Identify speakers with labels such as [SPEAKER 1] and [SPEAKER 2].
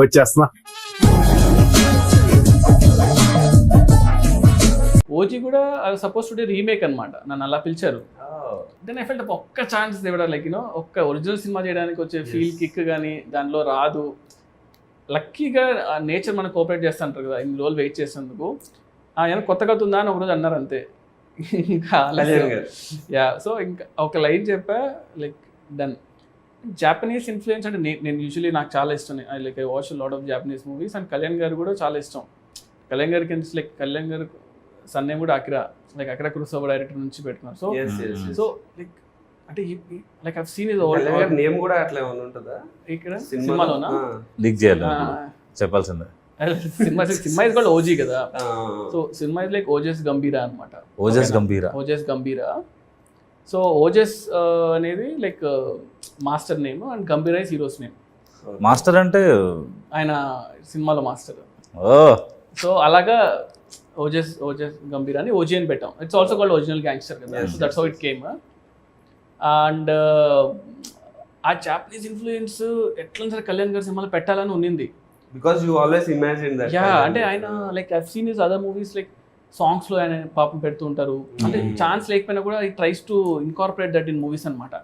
[SPEAKER 1] వచ్చేస్తున్నా.
[SPEAKER 2] ఓజీ కూడా suppose to remake అనమాట, నన్ను అలా పిలిచారు. దెన్ ఐ ఫెల్ట్ ఒక్క ఛాన్స్ ఇవ్వడం, లైక్ యూనో ఒక్క ఒరిజినల్ సినిమా చేయడానికి వచ్చే ఫీల్ కిక్ కానీ దానిలో రాదు. లక్కీగా నేచర్ మనకు కోఆపరేట్ చేస్తూ ఉంటారు కదా, ఇన్ని రోజులు వెయిట్ చేసేందుకు. ఏమైనా కొత్తగా ఉందా అని ఒకరోజు అన్నారు అంతే. ఇంకా యా, సో ఇంకా ఒక లైన్ చెప్పా, లైక్ డన్. జాపనీస్ ఇన్ఫ్లుయెన్స్ అంటే నేను యూజువలీ నాకు చాలా ఇష్టం. Like I watch lot of Japanese movies and Kalyan గారు కూడా చాలా ఇష్టం. కళ్యాణ్ గారికి లైక్ కళ్యాణ్ గారు సన్ నేమ్ కూడా Akira, like Akira Kurosawa director నుంచి పెట్టుకున్నారు. సో లైక్ అంటే like I scene is old
[SPEAKER 3] name కూడా అట్లా ఏమైనా ఉంటుందా
[SPEAKER 2] ఇక్కడ సినిమాలోనా?
[SPEAKER 4] లీక్ చేయాలి చెప్పాల్సిందే.
[SPEAKER 2] సినిమా ఇస్ కాల్డ్ ఓజీ కదా. So cinema is like Ojas గంభీరా అనమాట. ఓజస్ గంభీరా. సో ఓజస్ అనేది like master name and గంభీరా is heroes name.
[SPEAKER 4] Master అంటే
[SPEAKER 2] ఆయన సినిమాలో మాస్టర్. సో అలాగా ఓజస్ గంభీరా అని ఓజీ అని పెట్టాం. It's also called original gangster కదా. So that's how it came. And ఆ జాపనీస్ ఇన్ఫ్లుయెన్స్ ఎట్లా సరే కళ్యాణ్ గారి సినిమాలో పెట్టాలని ఉన్నింది.
[SPEAKER 3] Because you always imagine that.
[SPEAKER 2] Yeah, అంటే ఆయన like I seen his other movies, like songs లో ఆయన పాపం పెడుతూ ఉంటారు. అంటే ఛాన్స్ లేకపోయినా కూడా ఈ tries to incorporate that in movies అనమాట.